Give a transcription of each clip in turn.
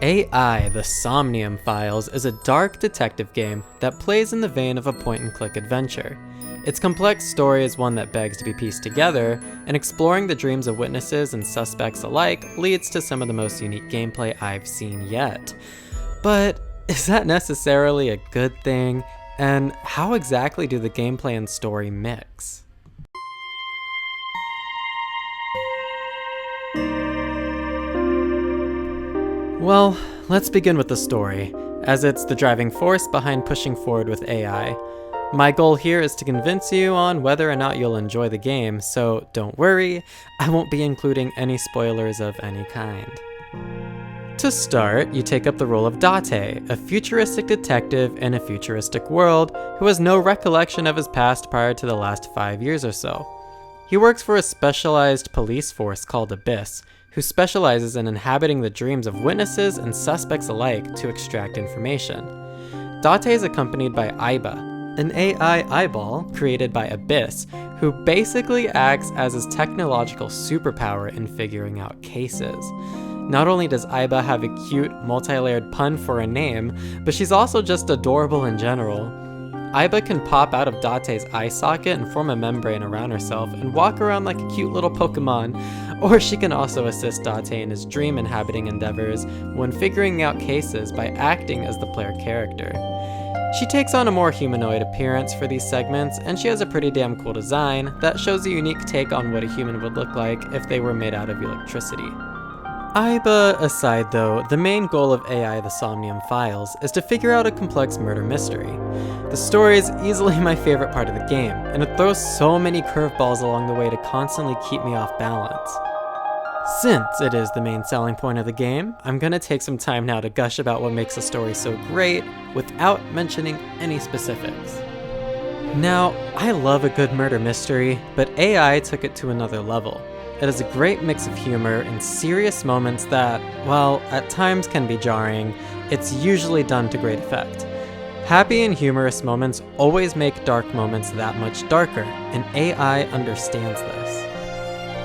AI, the Somnium Files, is a dark detective game that plays in the vein of a point-and-click adventure. Its complex story is one that begs to be pieced together, and exploring the dreams of witnesses and suspects alike leads to some of the most unique gameplay I've seen yet. But is that necessarily a good thing? And how exactly do the gameplay and story mix? Well, let's begin with the story, as it's the driving force behind pushing forward with AI. My goal here is to convince you on whether or not you'll enjoy the game, so don't worry, I won't be including any spoilers of any kind. To start, you take up the role of Date, a futuristic detective in a futuristic world who has no recollection of his past prior to the last 5 years or so. He works for a specialized police force called Abyss, who specializes in inhabiting the dreams of witnesses and suspects alike to extract information. Date is accompanied by Aiba, an AI eyeball created by Abyss, who basically acts as his technological superpower in figuring out cases. Not only does Aiba have a cute, multi-layered pun for a name, but she's also just adorable in general. Aiba can pop out of Date's eye socket and form a membrane around herself and walk around like a cute little Pokemon, or she can also assist Date in his dream inhabiting endeavors when figuring out cases by acting as the player character. She takes on a more humanoid appearance for these segments, and she has a pretty damn cool design that shows a unique take on what a human would look like if they were made out of electricity. Aiba aside though, the main goal of AI the Somnium Files is to figure out a complex murder mystery. The story is easily my favorite part of the game, and it throws so many curveballs along the way to constantly keep me off balance. Since it is the main selling point of the game, I'm gonna take some time now to gush about what makes the story so great without mentioning any specifics. Now, I love a good murder mystery, but AI took it to another level. It has a great mix of humor and serious moments that, while at times can be jarring, it's usually done to great effect. Happy and humorous moments always make dark moments that much darker, and AI understands this.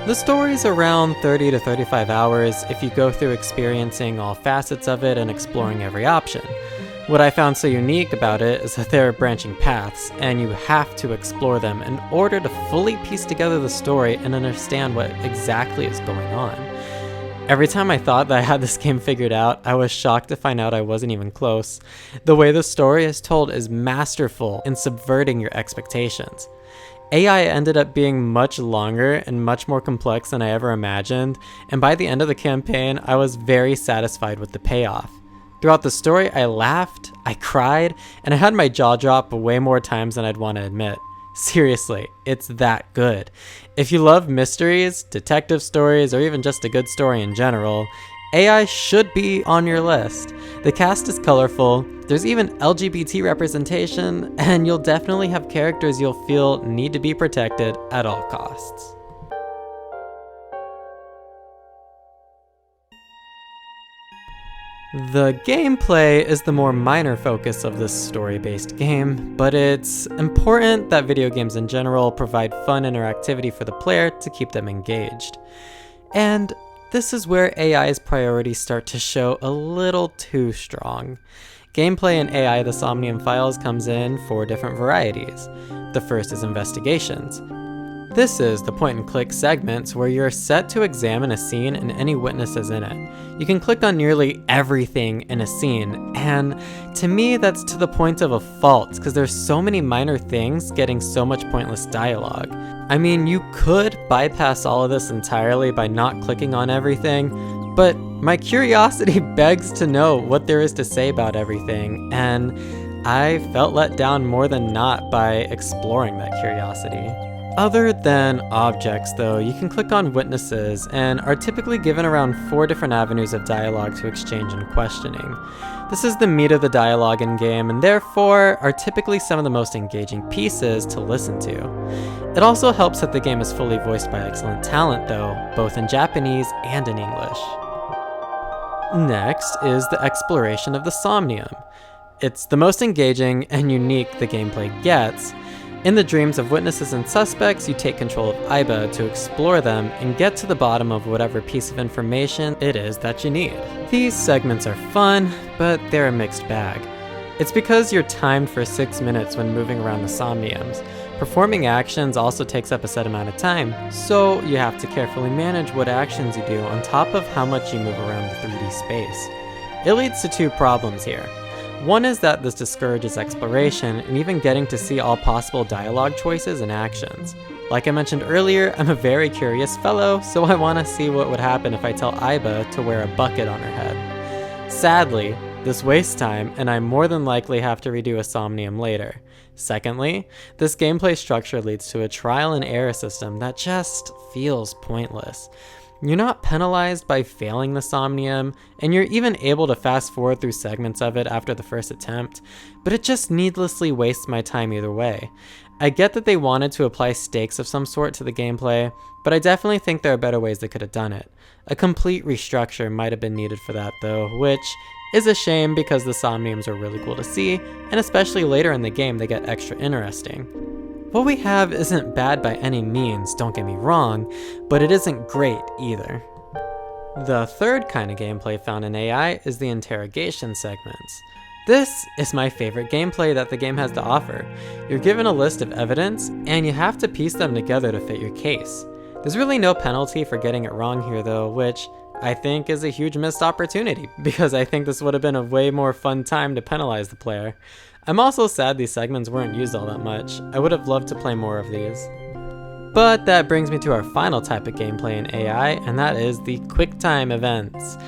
The story's around 30 to 35 hours if you go through experiencing all facets of it and exploring every option. What I found so unique about it is that there are branching paths, and you have to explore them in order to fully piece together the story and understand what exactly is going on. Every time I thought that I had this game figured out, I was shocked to find out I wasn't even close. The way the story is told is masterful in subverting your expectations. AI ended up being much longer and much more complex than I ever imagined, and by the end of the campaign, I was very satisfied with the payoff. Throughout the story, I laughed, I cried, and I had my jaw drop way more times than I'd want to admit. Seriously, it's that good. If you love mysteries, detective stories, or even just a good story in general, AI should be on your list. The cast is colorful, there's even LGBT representation, and you'll definitely have characters you'll feel need to be protected at all costs. The gameplay is the more minor focus of this story-based game, but it's important that video games in general provide fun interactivity for the player to keep them engaged. And this is where AI's priorities start to show a little too strong. Gameplay in AI the Somnium Files comes in 4 different varieties. The first is investigations. This is the point-and-click segments where you're set to examine a scene and any witnesses in it. You can click on nearly everything in a scene, and to me that's to the point of a fault because there's so many minor things getting so much pointless dialogue. I mean, you could bypass all of this entirely by not clicking on everything, but my curiosity begs to know what there is to say about everything, and I felt let down more than not by exploring that curiosity. Other than objects though, you can click on witnesses and are typically given around 4 different avenues of dialogue to exchange and questioning. This is the meat of the dialogue in game and therefore are typically some of the most engaging pieces to listen to. It also helps that the game is fully voiced by excellent talent though, both in Japanese and in English. Next is the exploration of the Somnium. It's the most engaging and unique the gameplay gets. In the dreams of witnesses and suspects, you take control of Aiba to explore them and get to the bottom of whatever piece of information it is that you need. These segments are fun, but they're a mixed bag. It's because you're timed for 6 minutes when moving around the Somniums. Performing actions also takes up a set amount of time, so you have to carefully manage what actions you do on top of how much you move around the 3D space. It leads to 2 problems here. One is that this discourages exploration and even getting to see all possible dialogue choices and actions. Like I mentioned earlier, I'm a very curious fellow, so I want to see what would happen if I tell Aiba to wear a bucket on her head. Sadly, this wastes time, and I more than likely have to redo a Somnium later. Secondly, this gameplay structure leads to a trial and error system that just feels pointless. You're not penalized by failing the Somnium, and you're even able to fast forward through segments of it after the first attempt, but it just needlessly wastes my time either way. I get that they wanted to apply stakes of some sort to the gameplay, but I definitely think there are better ways they could have done it. A complete restructure might have been needed for that though, which is a shame because the Somniums are really cool to see, and especially later in the game they get extra interesting. What we have isn't bad by any means, don't get me wrong, but it isn't great either. The third kind of gameplay found in AI is the interrogation segments. This is my favorite gameplay that the game has to offer. You're given a list of evidence, and you have to piece them together to fit your case. There's really no penalty for getting it wrong here though, which I think is a huge missed opportunity, because I think this would have been a way more fun time to penalize the player. I'm also sad these segments weren't used all that much. I would have loved to play more of these. But that brings me to our final type of gameplay in AI, and that is the QuickTime events.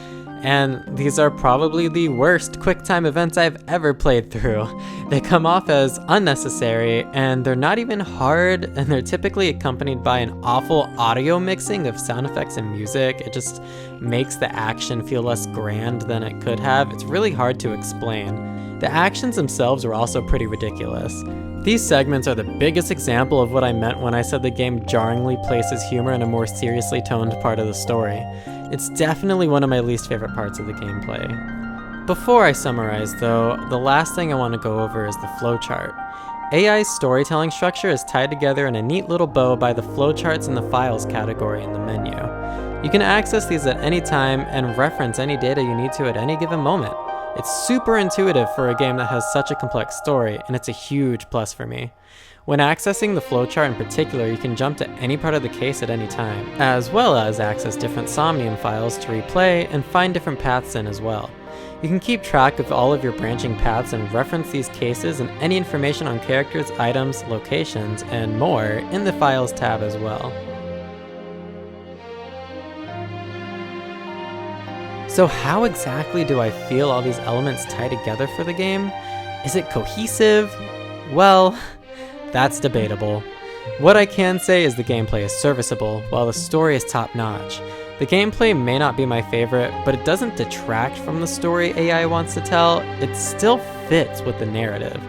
And these are probably the worst QuickTime events I've ever played through. They come off as unnecessary, and they're not even hard, and they're typically accompanied by an awful audio mixing of sound effects and music. It just makes the action feel less grand than it could have. It's really hard to explain. The actions themselves were also pretty ridiculous. These segments are the biggest example of what I meant when I said the game jarringly places humor in a more seriously toned part of the story. It's definitely one of my least favorite parts of the gameplay. Before I summarize though, the last thing I want to go over is the flowchart. AI's storytelling structure is tied together in a neat little bow by the flowcharts in the Files category in the menu. You can access these at any time and reference any data you need to at any given moment. It's super intuitive for a game that has such a complex story, and it's a huge plus for me. When accessing the flowchart in particular, you can jump to any part of the case at any time, as well as access different Somnium files to replay and find different paths in as well. You can keep track of all of your branching paths and reference these cases and any information on characters, items, locations, and more in the Files tab as well. So how exactly do I feel all these elements tie together for the game? Is it cohesive? Well, that's debatable. What I can say is the gameplay is serviceable, while the story is top-notch. The gameplay may not be my favorite, but it doesn't detract from the story AI wants to tell. It still fits with the narrative.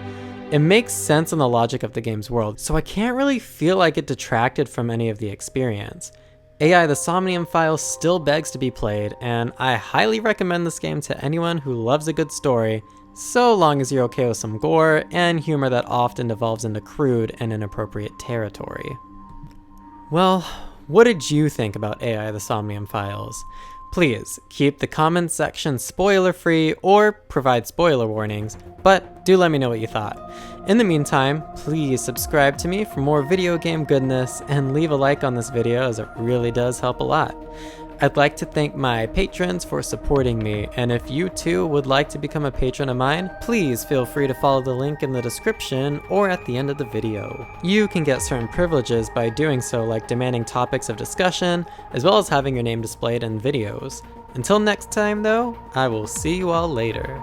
It makes sense in the logic of the game's world, so I can't really feel like it detracted from any of the experience. AI the Somnium Files still begs to be played, and I highly recommend this game to anyone who loves a good story, so long as you're okay with some gore and humor that often devolves into crude and inappropriate territory. Well, what did you think about AI the Somnium Files? Please keep the comments section spoiler-free or provide spoiler warnings, but do let me know what you thought. In the meantime, please subscribe to me for more video game goodness and leave a like on this video as it really does help a lot. I'd like to thank my patrons for supporting me, and if you too would like to become a patron of mine, please feel free to follow the link in the description or at the end of the video. You can get certain privileges by doing so, like demanding topics of discussion, as well as having your name displayed in videos. Until next time though, I will see you all later.